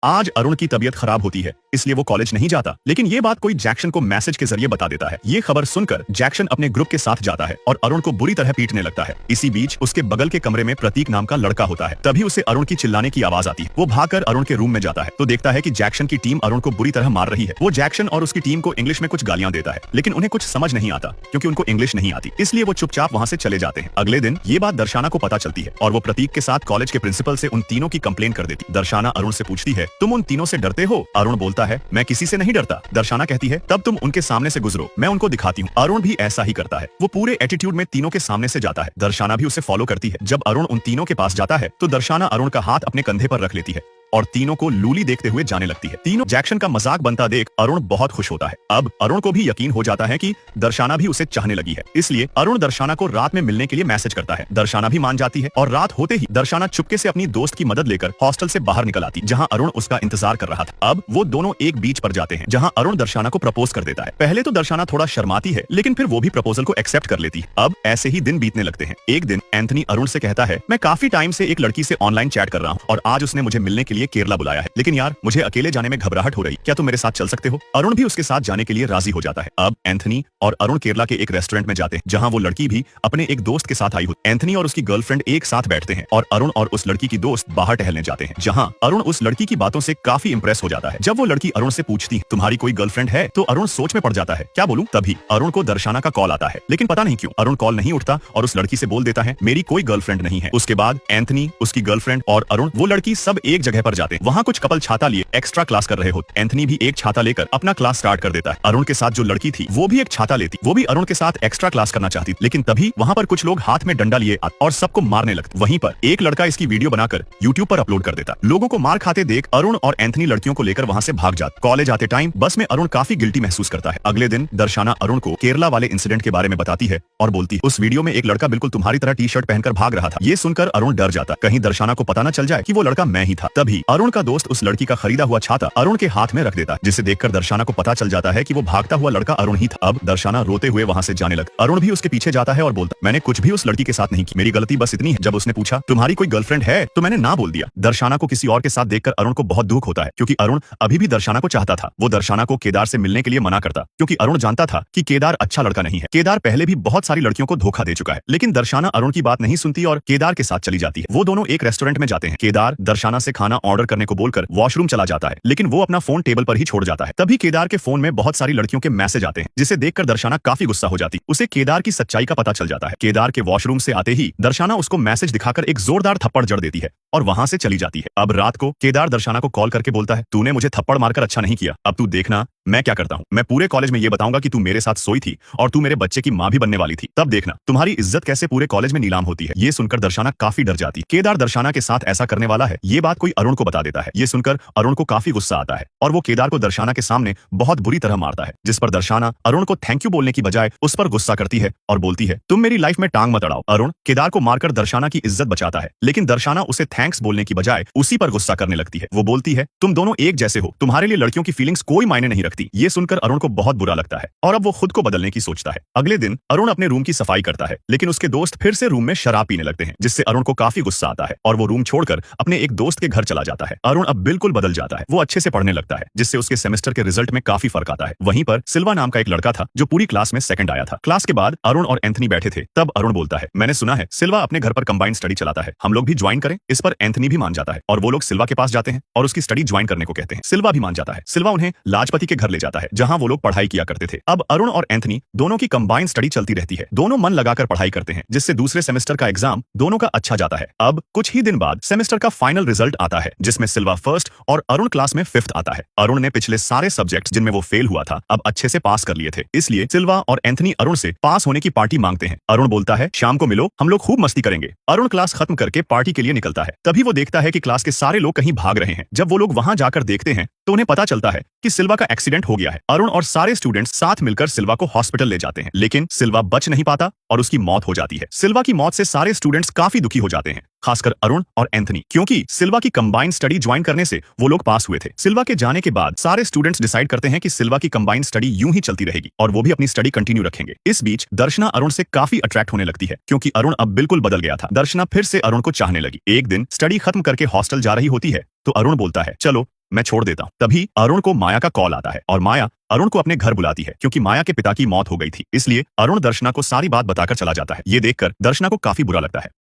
आज अरुण की तबीयत खराब होती है, इसलिए वो कॉलेज नहीं जाता। लेकिन ये बात कोई जैक्सन को मैसेज के जरिए बता देता है। ये खबर सुनकर जैक्सन अपने ग्रुप के साथ जाता है और अरुण को बुरी तरह पीटने लगता है। इसी बीच उसके बगल के कमरे में प्रतीक नाम का लड़का होता है। तभी उसे अरुण की चिल्लाने की आवाज आती है। वो भागकर अरुण के रूम में जाता है तो देखता है कि जैक्सन की टीम अरुण को बुरी तरह मार रही है। वो जैक्सन और उसकी टीम को इंग्लिश में कुछ गालियां देता है, लेकिन उन्हें कुछ समझ नहीं आता क्योंकि उनको इंग्लिश नहीं आती, इसलिए वो चुपचाप वहां से चले जाते हैं। अगले दिन ये बात दर्शना को पता चलती है और वो प्रतीक के साथ कॉलेज के प्रिंसिपल से उन तीनों की कंप्लेन कर देती। दर्शना अरुण से पूछती है, तुम उन तीनों से डरते हो? अरुण बोलता है, मैं किसी से नहीं डरता। दर्शना कहती है, तब तुम उनके सामने से गुजरो, मैं उनको दिखाती हूँ। अरुण भी ऐसा ही करता है। वो पूरे एटीट्यूड में तीनों के सामने से जाता है। दर्शना भी उसे फॉलो करती है। जब अरुण उन तीनों के पास जाता है तो दर्शना अरुण का हाथ अपने कंधे पर रख लेती है और तीनों को लूली देखते हुए जाने लगती है। तीनों जैक्सन का मजाक बनता देख अरुण बहुत खुश होता है। अब अरुण को भी यकीन हो जाता है कि दर्शना भी उसे चाहने लगी है, इसलिए अरुण दर्शना को रात में मिलने के लिए मैसेज करता है। दर्शना भी मान जाती है और रात होते ही दर्शना चुपके से अपनी दोस्त की मदद लेकर हॉस्टल से बाहर निकल आती, जहाँ अरुण उसका इंतजार कर रहा था। अब वो दोनों एक बीच पर जाते हैं जहाँ अरुण दर्शना को प्रपोज कर देता है। पहले तो दर्शना थोड़ा शर्माती है, लेकिन फिर वो भी प्रपोजल को एक्सेप्ट कर लेती है। अब ऐसे ही दिन बीतने लगते हैं। एक दिन एंथनी अरुण से कहता है, मैं काफी टाइम से एक लड़की से ऑनलाइन चैट कर रहा हूँ और आज उसने मुझे मिलने के लिए केरला बुलाया है, लेकिन यार मुझे अकेले जाने में घबराहट हो रही, क्या तुम मेरे साथ चल सकते हो? अरुण भी उसके साथ जाने के लिए राजी हो जाता है। अब एंथनी और अरुण केरला के एक रेस्टोरेंट में जाते हैं जहां वो लड़की भी अपने एक दोस्त के साथ आई हो। एंथनी और उसकी गर्लफ्रेंड एक साथ बैठते हैं और अरुण और उस लड़की की दोस्त बाहर टहलने जाते हैं, जहां अरुण उस लड़की की बातों से काफी इंप्रेस हो जाता है। जब वो लड़की अरुण से पूछती, तुम्हारी कोई गर्लफ्रेंड है? तो अरुण सोच में पड़ जाता है, क्या बोलूं? तभी अरुण को दर्शना का कॉल आता है, लेकिन पता नहीं क्यों अरुण कॉल नहीं उठता और उस लड़की से बोल देता है, मेरी कोई गर्लफ्रेंड नहीं है। उसके बाद एंथनी, उसकी गर्लफ्रेंड और अरुण, वो लड़की सब एक जगह पर जाते हैं। वहां कुछ कपल छाता लिए एक्स्ट्रा क्लास कर रहे हो। एंथनी भी एक छाता लेकर अपना क्लास स्टार्ट कर देता है। अरुण के साथ जो लड़की थी वो भी एक छाता लेती, वो भी अरुण के साथ एक्स्ट्रा क्लास करना चाहती, लेकिन तभी वहां पर कुछ लोग हाथ में डंडा लिए और सबको मारने लगते। वहीं पर एक लड़का इसकी वीडियो बनाकर यूट्यूब पर अपलोड कर देता। लोगों को मार खाते देख अरुण और एंथनी लड़कियों को लेकर वहां से भाग जाते। कॉलेज आते टाइम बस में अरुण काफी गिल्टी महसूस करता है। अगले दिन दर्शना अरुण को केरला वाले इंसिडेंट के बारे में बताती है और बोलती है, उस वीडियो में एक लड़का बिल्कुल तुम्हारी तरह टी शर्ट पहनकर भाग रहा था। ये सुनकर अरुण डर जाता, कहीं दर्शना को पता न चल जाए कि वो लड़का मैं ही था। तभी अरुण का दोस्त उस लड़की का खरीदा हुआ छाता अरुण के हाथ में रख देता है, जिसे देखकर दर्शना को पता चल जाता है कि वो भागता हुआ लड़का अरुण ही था। अब दर्शना रोते हुए वहां से जाने लगती। अरुण भी उसके पीछे जाता है और बोलता, मैंने कुछ भी उस लड़की के साथ नहीं की, मेरी गलती बस इतनी है। जब उसने पूछा, तुम्हारी कोई गर्लफ्रेंड है? तो मैंने ना बोल दिया। दर्शना को किसी और के साथ देखकर अरुण को बहुत दुख होता है, क्योंकि अरुण अभी भी दर्शना को चाहता था। वो दर्शना को केदार से मिलने के लिए मना करता, क्योंकि अरुण जानता था कि केदार अच्छा लड़का नहीं है। केदार पहले भी बहुत सारी लड़कियों को धोखा दे चुका है, लेकिन दर्शना अरुण की बात नहीं सुनती और केदार के साथ चली जाती है। वो दोनों एक रेस्टोरेंट में जाते हैं। केदार दर्शना से खाना ऑर्डर करने को बोलकर वॉशरूम चला जाता है, लेकिन वो अपना फोन टेबल पर ही छोड़ जाता है। तभी केदार के फोन में बहुत सारी लड़कियों के मैसेज आते हैं, जिसे देखकर दर्शना काफी गुस्सा हो जाती। उसे केदार की सच्चाई का पता चल जाता है। केदार के वॉशरूम से आते ही दर्शना उसको मैसेज दिखाकर एक जोरदार थप्पड़ जड़ देती है और वहां से चली जाती है। अब रात को केदार दर्शना को कॉल करके बोलता है, तूने मुझे थप्पड़ मारकर अच्छा नहीं किया, अब तू देखना मैं क्या करता हूँ। मैं पूरे कॉलेज में ये बताऊंगा कि तू मेरे साथ सोई थी और तू मेरे बच्चे की माँ भी बनने वाली थी, तब देखना तुम्हारी इज्जत कैसे पूरे कॉलेज में नीलाम होती है। ये सुनकर दर्शना काफी डर जाती है। केदार दर्शना के साथ ऐसा करने वाला है, ये बात कोई अरुण को बता देता है। ये सुनकर अरुण को काफी गुस्सा आता है और वो केदार को दर्शना के सामने बहुत बुरी तरह मारता है, जिस पर दर्शना अरुण को थैंक यू बोलने की बजाय उस पर गुस्सा करती है और बोलती है, तुम मेरी लाइफ में टांग मत अड़ाओ। अरुण केदार को मारकर दर्शना की इज्जत बचाता है, लेकिन दर्शना उसे थैंक्स बोलने की बजाय उसी पर गुस्सा करने लगती है। वो बोलती है, तुम दोनों एक जैसे हो, तुम्हारे लिए लड़कियों की फीलिंग्स कोई मायने नहीं रखती। ये सुनकर अरुण को बहुत बुरा लगता है और अब वो खुद को बदलने की सोचता है। अगले दिन अरुण अपने रूम की सफाई करता है, लेकिन उसके दोस्त फिर से रूम में शराब पीने लगते हैं, जिससे अरुण को काफी गुस्सा आता है और वो रूम छोड़कर अपने एक दोस्त के घर चला जाता है। अरुण अब बिल्कुल बदल जाता है। वो अच्छे से पढ़ने लगता है, जिससे उसके सेमेस्टर के रिजल्ट में काफी फर्क आता है। वहीं पर सिल्वा नाम का एक लड़का था जो पूरी क्लास में सेकंड आया था। क्लास के बाद अरुण और एंथनी बैठे थे, तब अरुण बोलता है, मैंने सुना है सिल्वा अपने घर पर कंबाइंड स्टडी चलाता है, हम लोग भी ज्वाइन करें? इस पर एंथनी भी मान जाता है और वो लोग सिल्वा के पास जाते हैं और उसकी स्टडी ज्वाइन करने को कहते हैं। सिल्वा भी मान जाता है। सिल्वा उन्हें लाजपति के घर ले जाता है, जहां वो लोग पढ़ाई किया करते थे। अब अरुण और एंथनी दोनों की कंबाइंड स्टडी चलती रहती है। दोनों मन लगाकर पढ़ाई करते हैं, जिससे दूसरे सेमेस्टर का एग्जाम दोनों का अच्छा जाता है। अब कुछ ही दिन बाद सेमेस्टर का फाइनल रिजल्ट आता है, जिसमें सिल्वा फर्स्ट और अरुण क्लास में फिफ्थ आता है। अरुण ने पिछले सारे सब्जेक्ट्स जिनमें वो फेल हुआ था अब अच्छे से पास कर लिए थे, इसलिए सिल्वा और एंथनी अरुण से पास होने की पार्टी मांगते हैं। अरुण बोलता है, शाम को मिलो, हम लोग खूब मस्ती करेंगे। अरुण क्लास खत्म करके पार्टी के लिए निकलता है। तभी वो देखता है कि क्लास के सारे लोग कहीं भाग रहे हैं। जब वो लोग वहां जाकर देखते हैं तो उन्हें पता चलता है कि सिल्वा का एक्सीडेंट हो गया है। अरुण और सारे स्टूडेंट्स साथ मिलकर सिल्वा को हॉस्पिटल ले जाते हैं, लेकिन सिल्वा बच नहीं पाता और उसकी मौत हो जाती है। सिल्वा की मौत से सारे स्टूडेंट्स काफी दुखी हो जाते हैं, खासकर अरुण और एंथनी, क्योंकि सिल्वा की कंबाइंड स्टडी ज्वाइन करने से वो लोग पास हुए थे। सिल्वा के जाने के बाद सारे स्टूडेंट्स डिसाइड करते हैं कि सिल्वा की कंबाइंड स्टडी यूं ही चलती रहेगी और वो भी अपनी स्टडी कंटिन्यू रखेंगे। इस बीच दर्शना अरुण से काफी अट्रैक्ट होने लगती है, क्योंकि अरुण अब बिल्कुल बदल गया था। दर्शना फिर से अरुण को चाहने लगी। एक दिन स्टडी खत्म करके हॉस्टल जा रही होती है तो अरुण बोलता है, चलो मैं छोड़ देता हूँ। तभी अरुण को माया का कॉल आता है और माया अरुण को अपने घर बुलाती है क्योंकि माया के पिता की मौत हो गई थी। इसलिए अरुण दर्शना को सारी बात बताकर चला जाता है। ये देखकर दर्शना को काफी बुरा लगता है।